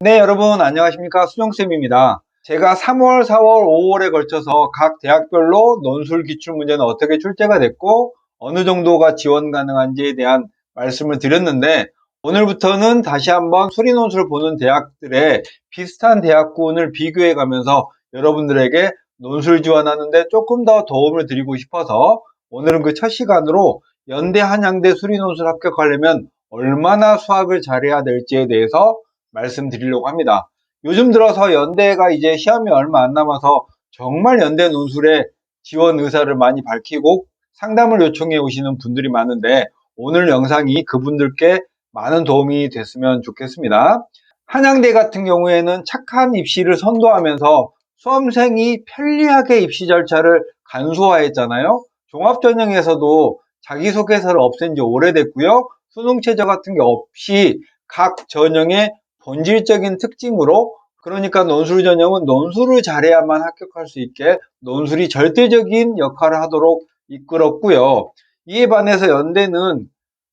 네, 여러분 안녕하십니까? 수정쌤입니다. 제가 3월, 4월, 5월에 걸쳐서 각 대학별로 논술 기출문제는 어떻게 출제가 됐고 어느 정도가 지원 가능한지에 대한 말씀을 드렸는데, 오늘부터는 다시 한번 수리논술 보는 대학들의 비슷한 대학군을 비교해 가면서 여러분들에게 논술 지원하는데 조금 더 도움을 드리고 싶어서 오늘은 그 첫 시간으로 연대, 한양대 수리논술 합격하려면 얼마나 수학을 잘해야 될지에 대해서 말씀드리려고 합니다. 요즘 들어서 연대가 이제 시험이 얼마 안 남아서 정말 연대 논술에 지원 의사를 많이 밝히고 상담을 요청해 오시는 분들이 많은데, 오늘 영상이 그분들께 많은 도움이 됐으면 좋겠습니다. 한양대 같은 경우에는 착한 입시를 선도하면서 수험생이 편리하게 입시 절차를 간소화했잖아요. 종합전형에서도 자기소개서를 없앤 지 오래됐고요. 수능 최저 같은 게 없이 각 전형의 본질적인 특징으로, 그러니까 논술 전형은 논술을 잘해야만 합격할 수 있게 논술이 절대적인 역할을 하도록 이끌었고요. 이에 반해서 연대는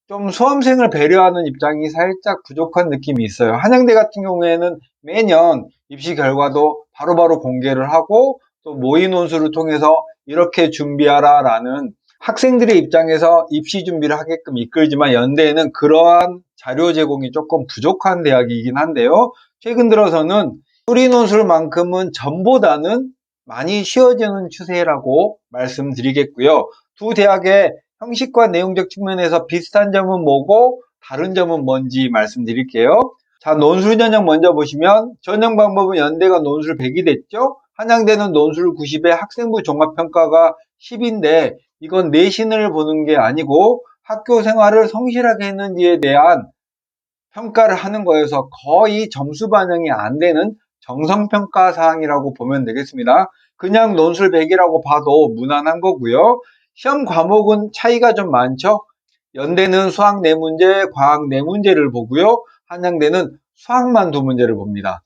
좀 수험생을 배려하는 입장이 살짝 부족한 느낌이 있어요. 한양대 같은 경우에는 매년 입시 결과도 바로바로 공개를 하고 또 모의 논술을 통해서 이렇게 준비하라 라는 학생들의 입장에서 입시 준비를 하게끔 이끌지만, 연대에는 그러한 자료 제공이 조금 부족한 대학이긴 한데요. 최근 들어서는 수리 논술만큼은 전보다는 많이 쉬워지는 추세라고 말씀드리겠고요. 두 대학의 형식과 내용적 측면에서 비슷한 점은 뭐고 다른 점은 뭔지 말씀드릴게요. 자, 논술 전형 먼저 보시면 전형 방법은 연대가 논술 100이 됐죠. 한양대는 논술 90에 학생부 종합평가가 10인데, 이건 내신을 보는 게 아니고 학교 생활을 성실하게 했는지에 대한 평가를 하는 거여서 거의 점수 반영이 안 되는 정성평가 사항이라고 보면 되겠습니다. 그냥 논술 100이라고 봐도 무난한 거고요. 시험 과목은 차이가 좀 많죠. 연대는 수학 4문제, 과학 4문제를 보고요. 한양대는 수학만 2문제를 봅니다.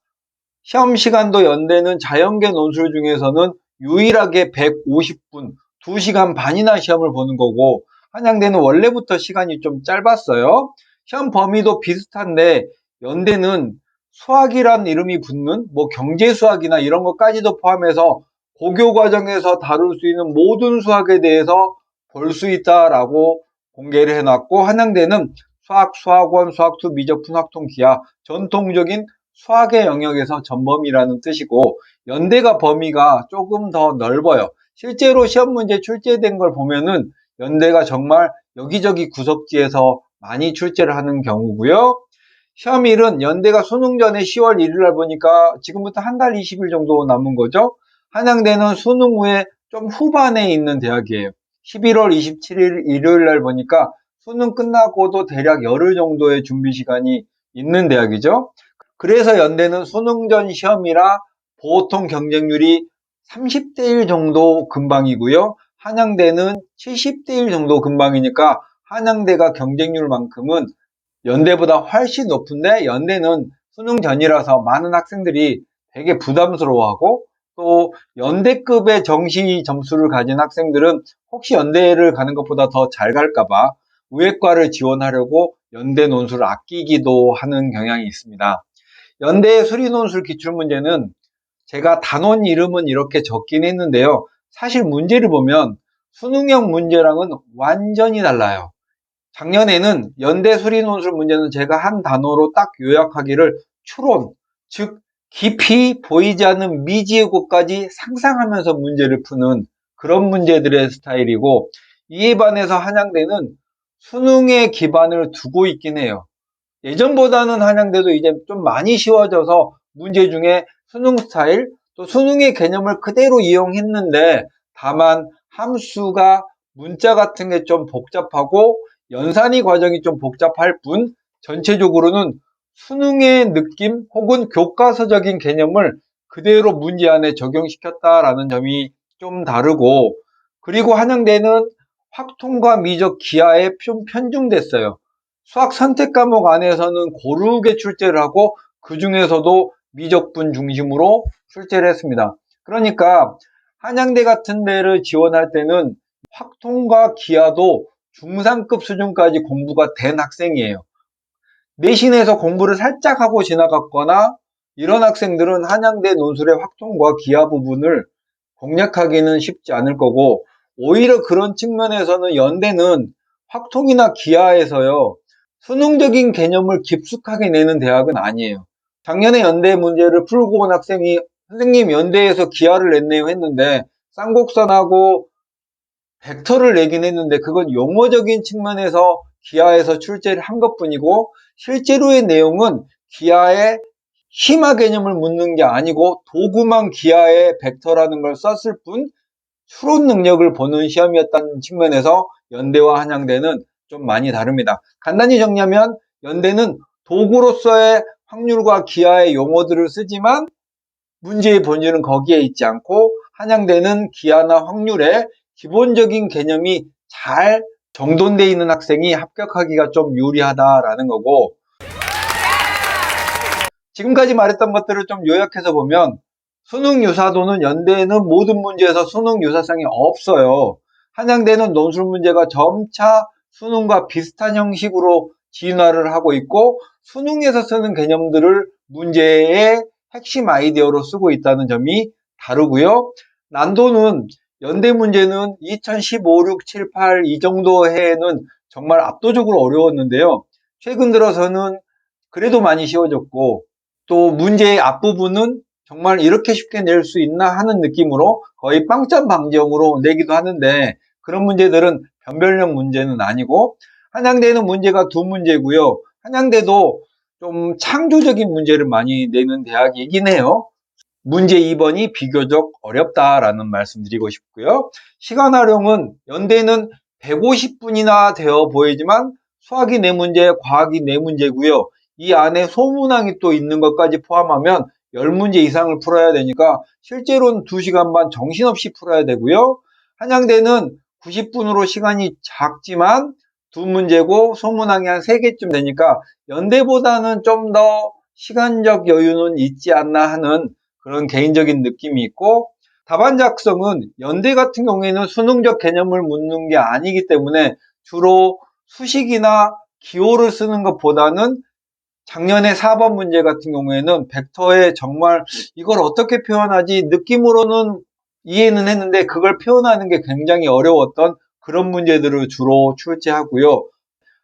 시험 시간도 연대는 자연계 논술 중에서는 유일하게 150분, 2시간 반이나 시험을 보는 거고, 한양대는 원래부터 시간이 좀 짧았어요. 시험 범위도 비슷한데 연대는 수학이란 이름이 붙는 뭐 경제수학이나 이런 것까지도 포함해서 고교 과정에서 다룰 수 있는 모든 수학에 대해서 볼 수 있다라고 공개를 해놨고, 한양대는 수학, 수학원, 수학투, 미적분, 확통, 기하, 전통적인 수학의 영역에서 전범위라는 뜻이고, 연대가 범위가 조금 더 넓어요. 실제로 시험 문제 출제된 걸 보면은 연대가 정말 여기저기 구석지에서 많이 출제를 하는 경우고요. 시험일은 연대가 수능 전에 10월 1일 날 보니까 지금부터 한 달 20일 정도 남은 거죠. 한양대는 수능 후에 좀 후반에 있는 대학이에요. 11월 27일 일요일 날 보니까 수능 끝나고도 대략 열흘 정도의 준비 시간이 있는 대학이죠. 그래서 연대는 수능 전 시험이라 보통 경쟁률이 30대 1 정도 근방이고요. 한양대는 70대 1 정도 근방이니까 한양대가 경쟁률만큼은 연대보다 훨씬 높은데, 연대는 수능 전이라서 많은 학생들이 되게 부담스러워하고, 또 연대급의 정시 점수를 가진 학생들은 혹시 연대를 가는 것보다 더 잘 갈까봐 의예과를 지원하려고 연대 논술을 아끼기도 하는 경향이 있습니다. 연대 수리논술 기출문제는 제가 단원 이름은 이렇게 적긴 했는데요. 사실 문제를 보면 수능형 문제랑은 완전히 달라요. 작년에는 연대 수리논술 문제는 제가 한 단어로 딱 요약하기를 추론, 즉 깊이 보이지 않는 미지의 곳까지 상상하면서 문제를 푸는 그런 문제들의 스타일이고, 이에 반해서 한양대는 수능에 기반을 두고 있긴 해요. 예전보다는 한양대도 이제 좀 많이 쉬워져서 문제 중에 수능 스타일, 또 수능의 개념을 그대로 이용했는데, 다만 함수가 문자 같은 게 좀 복잡하고 연산이 과정이 좀 복잡할 뿐, 전체적으로는 수능의 느낌 혹은 교과서적인 개념을 그대로 문제 안에 적용시켰다라는 점이 좀 다르고, 그리고 한양대는 확통과 미적 기하에 좀 편중됐어요. 수학 선택 과목 안에서는 고르게 출제를 하고 그 중에서도 미적분 중심으로 출제를 했습니다. 그러니까 한양대 같은 데를 지원할 때는 확통과 기하도 중상급 수준까지 공부가 된 학생이에요. 내신에서 공부를 살짝 하고 지나갔거나 이런 학생들은 한양대 논술의 확통과 기하 부분을 공략하기는 쉽지 않을 거고, 오히려 그런 측면에서는 연대는 확통이나 기하에서요, 수능적인 개념을 깊숙하게 내는 대학은 아니에요. 작년에 연대 문제를 풀고 온 학생이 선생님 연대에서 기하를 냈네요 했는데 쌍곡선하고 벡터를 내긴 했는데 그건 용어적인 측면에서 기하에서 출제를 한 것뿐이고 실제로의 내용은 기하의 심화 개념을 묻는 게 아니고 도구만 기하의 벡터라는 걸 썼을 뿐 추론 능력을 보는 시험이었다는 측면에서 연대와 한양대는 좀 많이 다릅니다. 간단히 정리하면 연대는 도구로서의 확률과 기하의 용어들을 쓰지만 문제의 본질은 거기에 있지 않고 한양대는 기하나 확률의 기본적인 개념이 잘 정돈되어 있는 학생이 합격하기가 좀 유리하다라는 거고, 지금까지 말했던 것들을 좀 요약해서 보면 수능 유사도는 연대에는 모든 문제에서 수능 유사성이 없어요. 한양대는 논술 문제가 점차 수능과 비슷한 형식으로 진화를 하고 있고 수능에서 쓰는 개념들을 문제의 핵심 아이디어로 쓰고 있다는 점이 다르고요. 난도는 연대 문제는 2015, 6, 7, 8 이 정도 해에는 정말 압도적으로 어려웠는데요. 최근 들어서는 그래도 많이 쉬워졌고 또 문제의 앞부분은 정말 이렇게 쉽게 낼 수 있나 하는 느낌으로 거의 빵점 방정으로 내기도 하는데 그런 문제들은 변별력 문제는 아니고 한양대는 문제가 두 문제고요. 한양대도 좀 창조적인 문제를 많이 내는 대학이긴 해요. 문제 2번이 비교적 어렵다라는 말씀 드리고 싶고요. 시간 활용은 연대는 150분이나 되어 보이지만 수학이 4문제, 과학이 4문제고요. 이 안에 소문항이 또 있는 것까지 포함하면 10문제 이상을 풀어야 되니까 실제로는 2시간 반 정신없이 풀어야 되고요. 한양대는 90분으로 시간이 작지만 2문제고 소문항이 한 3개쯤 되니까 연대보다는 좀 더 시간적 여유는 있지 않나 하는 그런 개인적인 느낌이 있고, 답안 작성은 연대 같은 경우에는 수능적 개념을 묻는 게 아니기 때문에 주로 수식이나 기호를 쓰는 것보다는 작년에 4번 문제 같은 경우에는 벡터에 정말 이걸 어떻게 표현하지 느낌으로는 이해는 했는데 그걸 표현하는 게 굉장히 어려웠던 그런 문제들을 주로 출제하고요.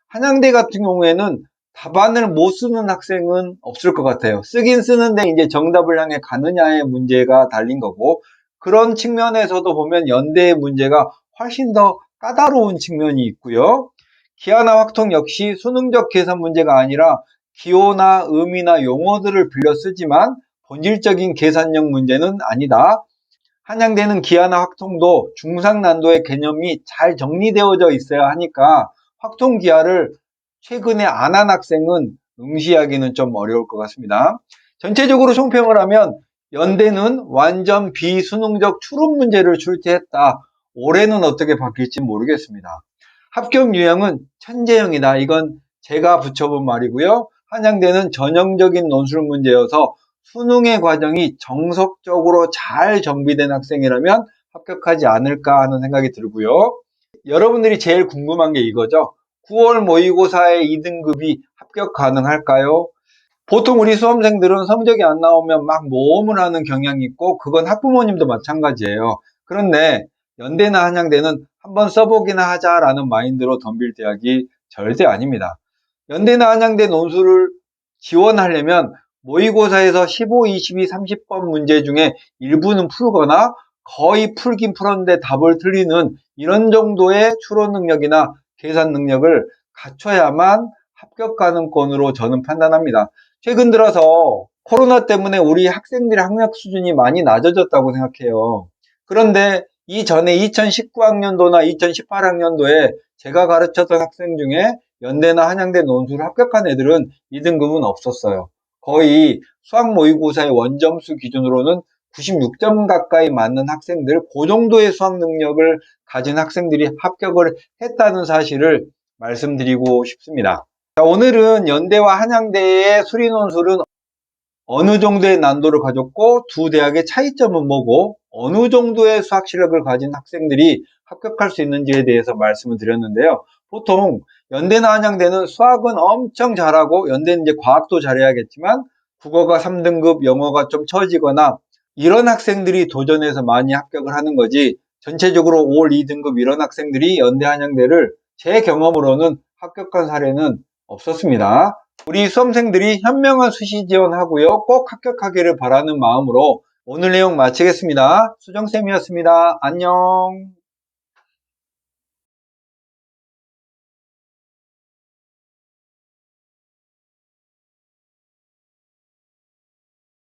한양대 같은 경우에는 답안을 못 쓰는 학생은 없을 것 같아요. 쓰긴 쓰는데 이제 정답을 향해 가느냐의 문제가 달린 거고, 그런 측면에서도 보면 연대의 문제가 훨씬 더 까다로운 측면이 있고요. 기하나 확통 역시 수능적 계산 문제가 아니라 기호나 의미나 용어들을 빌려 쓰지만 본질적인 계산력 문제는 아니다. 한양대는 기하나 확통도 중상 난도의 개념이 잘 정리되어져 있어야 하니까 확통 기하를 최근에 안 한 학생은 응시하기는 좀 어려울 것 같습니다. 전체적으로 총평을 하면 연대는 완전 비수능적 추론 문제를 출제했다. 올해는 어떻게 바뀔지 모르겠습니다. 합격 유형은 천재형이다. 이건 제가 붙여본 말이고요. 한양대는 전형적인 논술 문제여서 수능의 과정이 정석적으로 잘 정비된 학생이라면 합격하지 않을까 하는 생각이 들고요. 여러분들이 제일 궁금한 게 이거죠. 9월 모의고사의 2등급이 합격 가능할까요? 보통 우리 수험생들은 성적이 안 나오면 막 모험을 하는 경향이 있고 그건 학부모님도 마찬가지예요. 그런데 연대나 한양대는 한번 써보기나 하자라는 마인드로 덤빌 대학이 절대 아닙니다. 연대나 한양대 논술을 지원하려면 모의고사에서 15, 22, 30번 문제 중에 일부는 풀거나 거의 풀긴 풀었는데 답을 틀리는 이런 정도의 추론 능력이나 계산 능력을 갖춰야만 합격 가능권으로 저는 판단합니다. 최근 들어서 코로나 때문에 우리 학생들의 학력 수준이 많이 낮아졌다고 생각해요. 그런데 이전에 2019학년도나 2018학년도에 제가 가르쳤던 학생 중에 연대나 한양대 논술을 합격한 애들은 2등급은 없었어요. 거의 수학 모의고사의 원점수 기준으로는 96점 가까이 맞는 학생들, 그 정도의 수학 능력을 가진 학생들이 합격을 했다는 사실을 말씀드리고 싶습니다. 자, 오늘은 연대와 한양대의 수리논술은 어느 정도의 난도를 가졌고 두 대학의 차이점은 뭐고 어느 정도의 수학 실력을 가진 학생들이 합격할 수 있는지에 대해서 말씀을 드렸는데요. 보통 연대나 한양대는 수학은 엄청 잘하고 연대는 이제 과학도 잘해야겠지만 국어가 3등급, 영어가 좀 처지거나 이런 학생들이 도전해서 많이 합격을 하는 거지, 전체적으로 5월 2등급 이런 학생들이 연대 한양대를 제 경험으로는 합격한 사례는 없었습니다. 우리 수험생들이 현명한 수시 지원하고요, 꼭 합격하기를 바라는 마음으로 오늘 내용 마치겠습니다. 수정쌤이었습니다. 안녕.